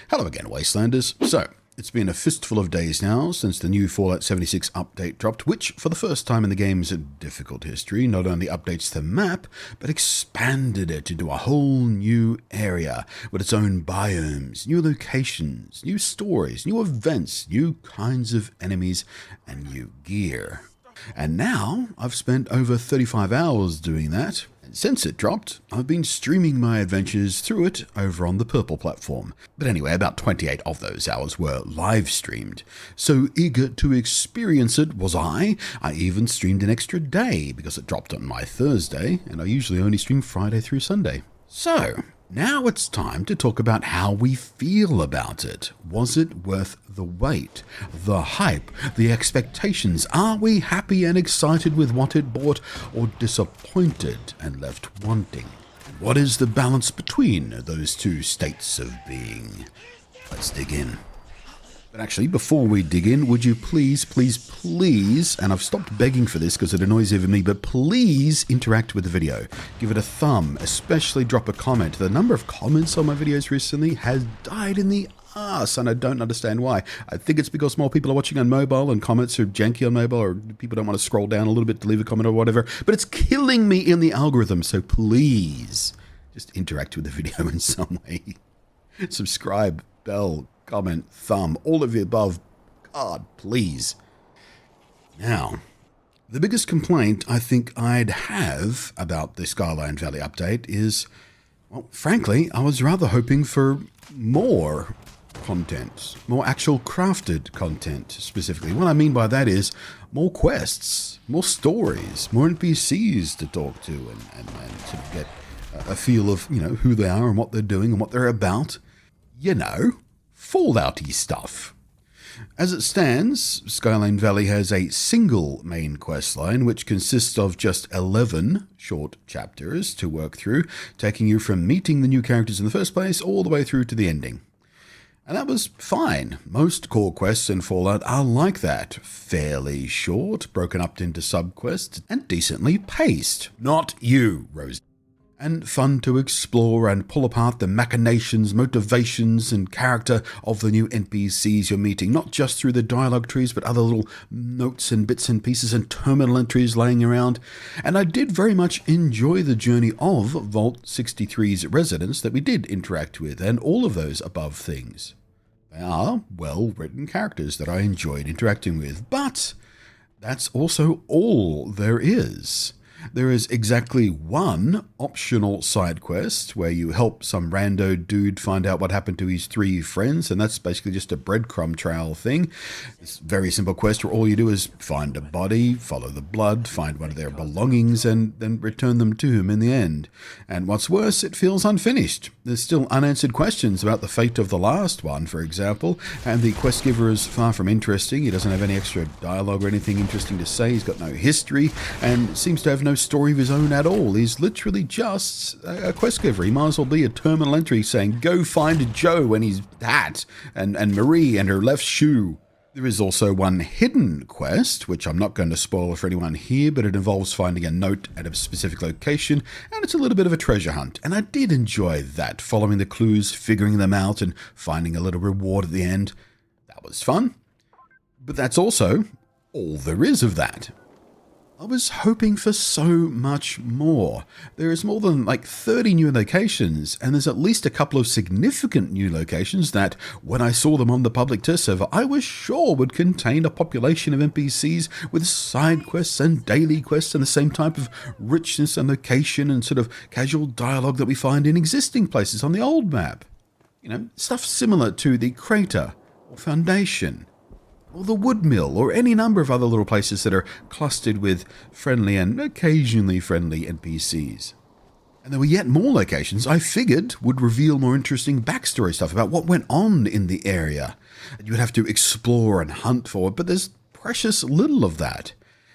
Hello again, Wastelanders. So, it's been a fistful of days now since the new Fallout 76 update dropped, which, for the first time in the game's difficult history, not only updates the map, but expanded it into a whole new area with its own biomes, new locations, new stories, new events, new kinds of enemies, and new gear. And now, I've spent over 35 hours doing that. Since it dropped, I've been streaming my adventures through it over on the Purple platform. But anyway, about 28 of those hours were live streamed. So eager to experience it was I even streamed an extra day because it dropped on my Thursday, and I usually only stream Friday through Sunday. So, now it's time to talk about how we feel about it. Was it worth the wait, the hype, the expectations? Are we happy and excited with what it brought, or disappointed and left wanting? What is the balance between those two states of being? Let's dig in. But actually, before we dig in, would you please, and I've stopped begging for this because it annoys even me, but please interact with the video. Give it a thumb, especially drop a comment. The number of comments on my videos recently has died in the arse, and I don't understand why. I think it's because more people are watching on mobile and comments are janky on mobile, or people don't want to scroll down a little bit to leave a comment or whatever, but it's killing me in the algorithm, so please, just interact with the video in some way. Subscribe, bell, comment, thumb, all of the above. God, please. Now, the biggest complaint I think I'd have about the Skyline Valley update is, well, frankly, I was rather hoping for more content, more actual crafted content specifically. What I mean by that is more quests, more stories, more NPCs to talk to and to get a feel of, who they are and what they're doing and what they're about. Fallout-y stuff. As it stands, Skyline Valley has a single main questline which consists of just 11 short chapters to work through, taking you from meeting the new characters in the first place all the way through to the ending. And that was fine. Most core quests in Fallout are like that. Fairly short, broken up into sub-quests, and decently paced. Not you, Rose. And fun to explore and pull apart the machinations, motivations, and character of the new NPCs you're meeting, not just through the dialogue trees, but other little notes and bits and pieces and terminal entries laying around. And I did very much enjoy the journey of Vault 63's residents that we did interact with, and all of those above things. They are well-written characters that I enjoyed interacting with, but that's also all there is. There is exactly one optional side quest where you help some rando dude find out what happened to his 3 friends, and that's basically just a breadcrumb trail thing. It's a very simple quest where all you do is find a body, follow the blood, find one of their belongings, and then return them to him in the end. And what's worse, it feels unfinished. There's still unanswered questions about the fate of the last one, for example, and the quest giver is far from interesting. He doesn't have any extra dialogue or anything interesting to say. He's got no history and seems to have no story of his own at all. He's literally just a quest giver. He might as well be a terminal entry saying, go find Joe and his hat, and Marie and her left shoe. There is also one hidden quest, which I'm not going to spoil for anyone here, but it involves finding a note at a specific location, and it's a little bit of a treasure hunt. And I did enjoy that, following the clues, figuring them out, and finding a little reward at the end. That was fun. But that's also all there is of that. I was hoping for so much more. There is more than 30 new locations, and there's at least a couple of significant new locations that, when I saw them on the public test server, I was sure would contain a population of NPCs with side quests and daily quests and the same type of richness and location and sort of casual dialogue that we find in existing places on the old map. Stuff similar to the Crater or Foundation, or the Woodmill, or any number of other little places that are clustered with friendly and occasionally friendly NPCs. And there were yet more locations I figured would reveal more interesting backstory stuff about what went on in the area. You would have to explore and hunt for it, but there's precious little of that.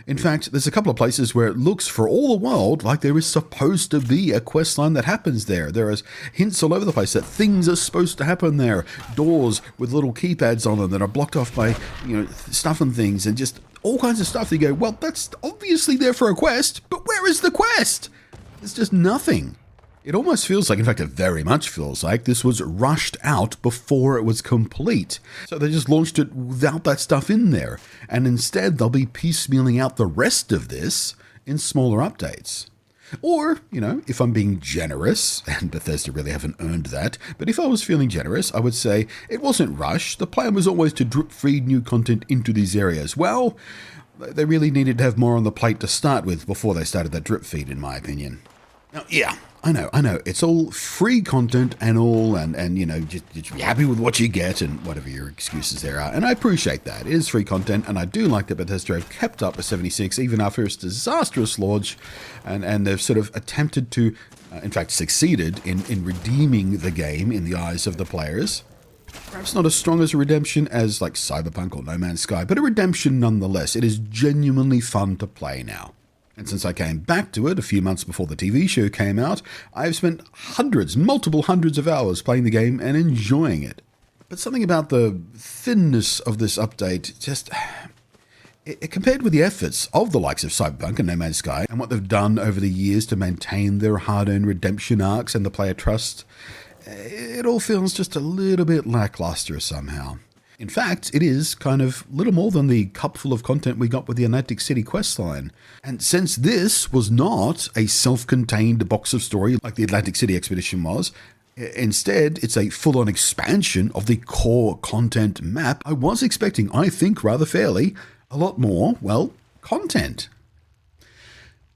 In fact, there's a couple of places where it looks for all the world like there is supposed to be a questline that happens there. There is hints all over the place that things are supposed to happen there. Doors with little keypads on them that are blocked off by, stuff and things, and just all kinds of stuff. You go, well, that's obviously there for a quest, but where is the quest? There's just nothing. It almost feels like, in fact, it very much feels like this was rushed out before it was complete. So they just launched it without that stuff in there. And instead, they'll be piecemealing out the rest of this in smaller updates. Or, if I'm being generous, and Bethesda really haven't earned that, but if I was feeling generous, I would say it wasn't rushed. The plan was always to drip feed new content into these areas. Well, they really needed to have more on the plate to start with before they started that drip feed, in my opinion. Now, yeah, I know. It's all free content and all, and just be happy with what you get and whatever your excuses there are. And I appreciate that. It is free content, and I do like that Bethesda have kept up with 76 even after its disastrous launch, and they've sort of attempted to, in fact, succeeded in redeeming the game in the eyes of the players. Perhaps not as strong as a redemption as like Cyberpunk or No Man's Sky, but a redemption nonetheless. It is genuinely fun to play now. And since I came back to it a few months before the TV show came out, I've spent multiple hundreds of hours playing the game and enjoying it. But something about the thinness of this update just... It compared with the efforts of the likes of Cyberpunk and No Man's Sky and what they've done over the years to maintain their hard-earned redemption arcs and the player trust, it all feels just a little bit lackluster somehow. In fact, it is kind of little more than the cupful of content we got with the Atlantic City questline. And since this was not a self-contained box of story like the Atlantic City expedition was, instead it's a full-on expansion of the core content map, I was expecting, I think rather fairly, a lot more, content.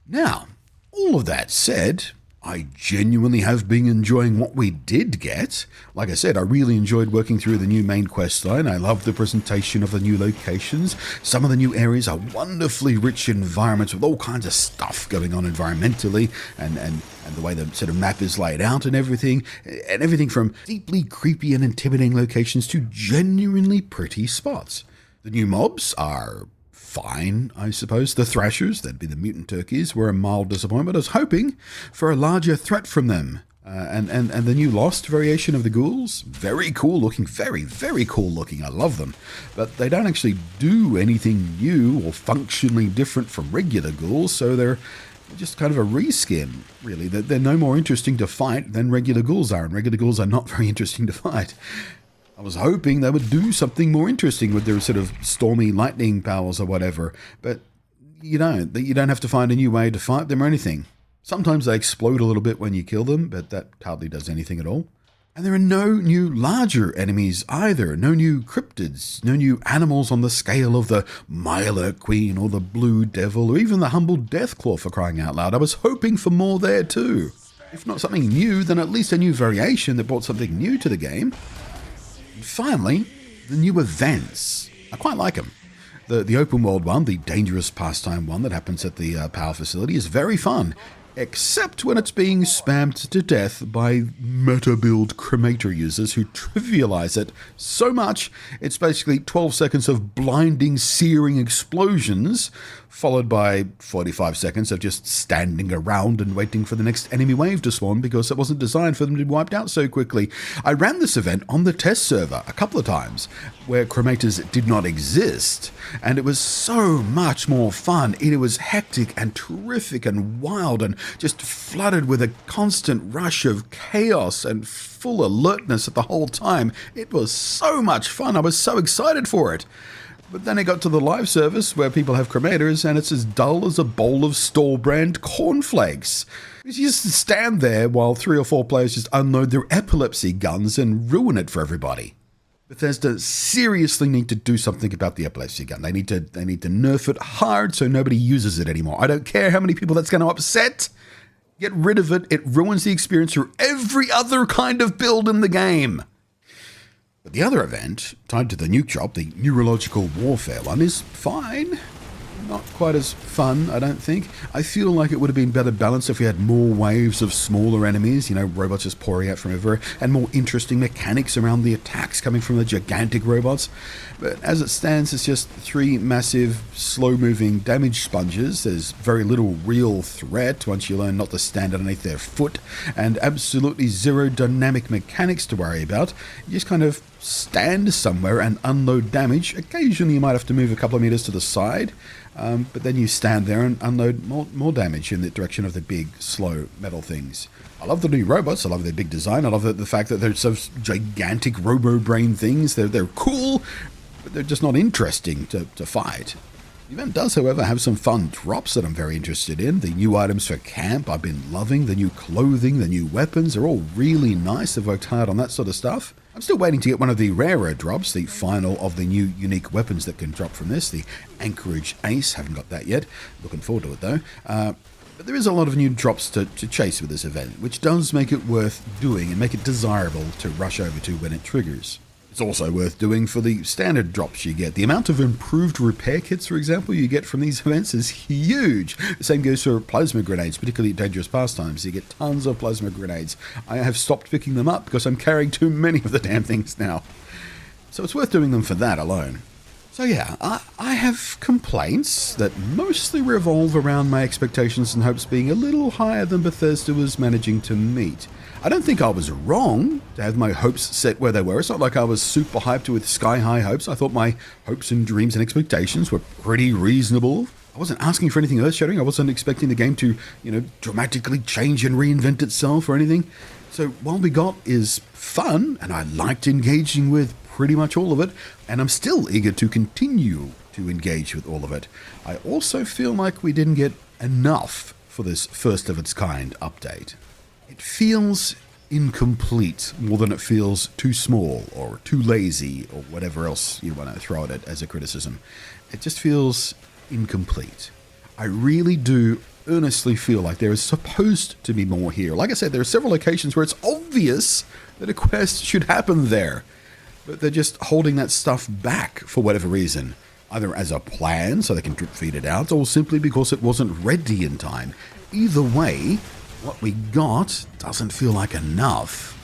Now, all of that said, I genuinely have been enjoying what we did get. Like I said, I really enjoyed working through the new main quest line. I love the presentation of the new locations. Some of the new areas are wonderfully rich environments with all kinds of stuff going on environmentally and the way the sort of map is laid out and everything. And everything from deeply creepy and intimidating locations to genuinely pretty spots. The new mobs are fine, I suppose. The Thrashers, that'd be the mutant turkeys, were a mild disappointment. I was hoping for a larger threat from them. And the new Lost variation of the ghouls, very cool looking, very, very cool looking. I love them. But they don't actually do anything new or functionally different from regular ghouls, so they're just kind of a reskin, really. They're no more interesting to fight than regular ghouls are, and regular ghouls are not very interesting to fight. I was hoping they would do something more interesting with their sort of stormy lightning powers or whatever, but you don't have to find a new way to fight them or anything. Sometimes they explode a little bit when you kill them, but that hardly does anything at all. And there are no new larger enemies either, no new cryptids, no new animals on the scale of the Myler Queen or the Blue Devil or even the humble Deathclaw, for crying out loud. I was hoping for more there too. If not something new, then at least a new variation that brought something new to the game. Finally, the new events. I quite like them. The open world one, the dangerous pastime one that happens at the power facility, is very fun, except when it's being spammed to death by meta-build cremator users who trivialize it so much it's basically 12 seconds of blinding, searing explosions, followed by 45 seconds of just standing around and waiting for the next enemy wave to spawn because it wasn't designed for them to be wiped out so quickly. I ran this event on the test server a couple of times where cremators did not exist, and it was so much more fun. It was hectic and terrific and wild and just flooded with a constant rush of chaos and full alertness at the whole time. It was so much fun. I was so excited for it. But then it got to the live service where people have cremators and it's as dull as a bowl of store-brand cornflakes. You just stand there while 3 or 4 players just unload their epilepsy guns and ruin it for everybody. Bethesda seriously need to do something about the epilepsy gun. They need to nerf it hard so nobody uses it anymore. I don't care how many people that's going to upset. Get rid of it. It ruins the experience for every other kind of build in the game. But the other event, tied to the nuke drop, the neurological warfare one, is fine. Not quite as fun, I don't think. I feel like it would have been better balanced if we had more waves of smaller enemies, robots just pouring out from everywhere, and more interesting mechanics around the attacks coming from the gigantic robots. But as it stands, it's just 3 massive, slow-moving damage sponges. There's very little real threat once you learn not to stand underneath their foot, and absolutely zero dynamic mechanics to worry about. You just kind of stand somewhere and unload damage. Occasionally you might have to move a couple of meters to the side, but then you stand there and unload more damage in the direction of the big, slow metal things. I love the new robots. I love their big design. I love the fact that they're so gigantic robo-brain things. They're cool, but they're just not interesting to fight. The event does, however, have some fun drops that I'm very interested in. The new items for camp I've been loving. The new clothing, the new weapons are all really nice. I've worked hard on that sort of stuff. I'm still waiting to get one of the rarer drops, the final of the new unique weapons that can drop from this, the Anchorage Ace. Haven't got that yet. Looking forward to it, though. But there is a lot of new drops to chase with this event, which does make it worth doing and make it desirable to rush over to when it triggers. It's also worth doing for the standard drops you get. The amount of improved repair kits, for example, you get from these events is huge. The same goes for plasma grenades, particularly dangerous pastimes. You get tons of plasma grenades. I have stopped picking them up because I'm carrying too many of the damn things now. So it's worth doing them for that alone. So yeah, I have complaints that mostly revolve around my expectations and hopes being a little higher than Bethesda was managing to meet. I don't think I was wrong to have my hopes set where they were. It's not like I was super hyped with sky-high hopes. I thought my hopes and dreams and expectations were pretty reasonable. I wasn't asking for anything earth-shattering. I wasn't expecting the game to, dramatically change and reinvent itself or anything. So what we got is fun, and I liked engaging with pretty much all of it, and I'm still eager to continue to engage with all of it. I also feel like we didn't get enough for this first of its kind update. It feels incomplete more than it feels too small or too lazy or whatever else you want to throw at it as a criticism. It just feels incomplete. I really do earnestly feel like there is supposed to be more here. Like I said, there are several locations where it's obvious that a quest should happen there, but they're just holding that stuff back for whatever reason, either as a plan so they can drip feed it out, or simply because it wasn't ready in time. Either way, what we got doesn't feel like enough.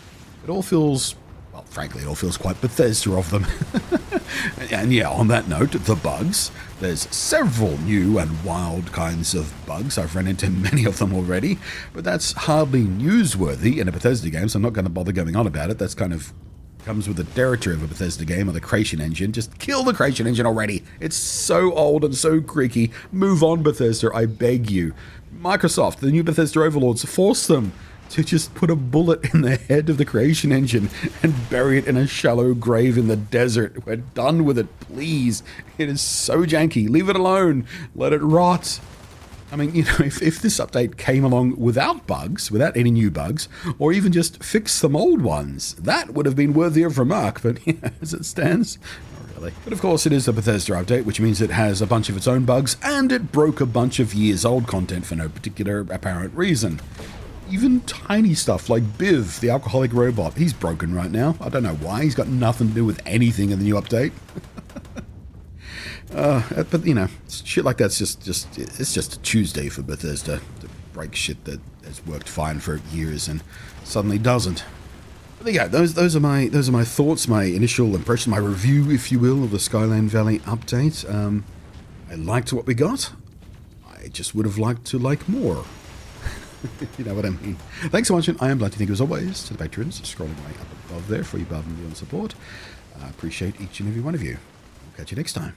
It all feels, well, frankly, it all feels quite Bethesda of them. And yeah, on that note, the bugs. There's several new and wild kinds of bugs. I've run into many of them already, but that's hardly newsworthy in a Bethesda game, so I'm not going to bother going on about it. That's kind of comes with the territory of a Bethesda game or the creation engine. Just kill the creation engine already. It's so old and so creaky. Move on, Bethesda, I beg you. Microsoft, the new Bethesda overlords, force them to just put a bullet in the head of the creation engine and bury it in a shallow grave in the desert. We're done with it, please. It is so janky. Leave it alone. Let it rot. I mean, if this update came along without bugs, without any new bugs, or even just fix some old ones, that would have been worthy of remark, but as it stands, not really. But of course, it is a Bethesda update, which means it has a bunch of its own bugs, and it broke a bunch of years-old content for no particular apparent reason. Even tiny stuff like Biv, the alcoholic robot, he's broken right now. I don't know why. He's got nothing to do with anything in the new update. But shit like that's just a Tuesday for Bethesda to break shit that has worked fine for years and suddenly doesn't. But there you go. Those are my thoughts, my initial impression, my review, if you will, of the Skyline Valley update. I liked what we got. I just would have liked to like more. You know what I mean. Thanks so much, and I am glad to thank you as always to the patrons scrolling way up above there for your above and beyond support. I appreciate each and every one of you. We'll catch you next time.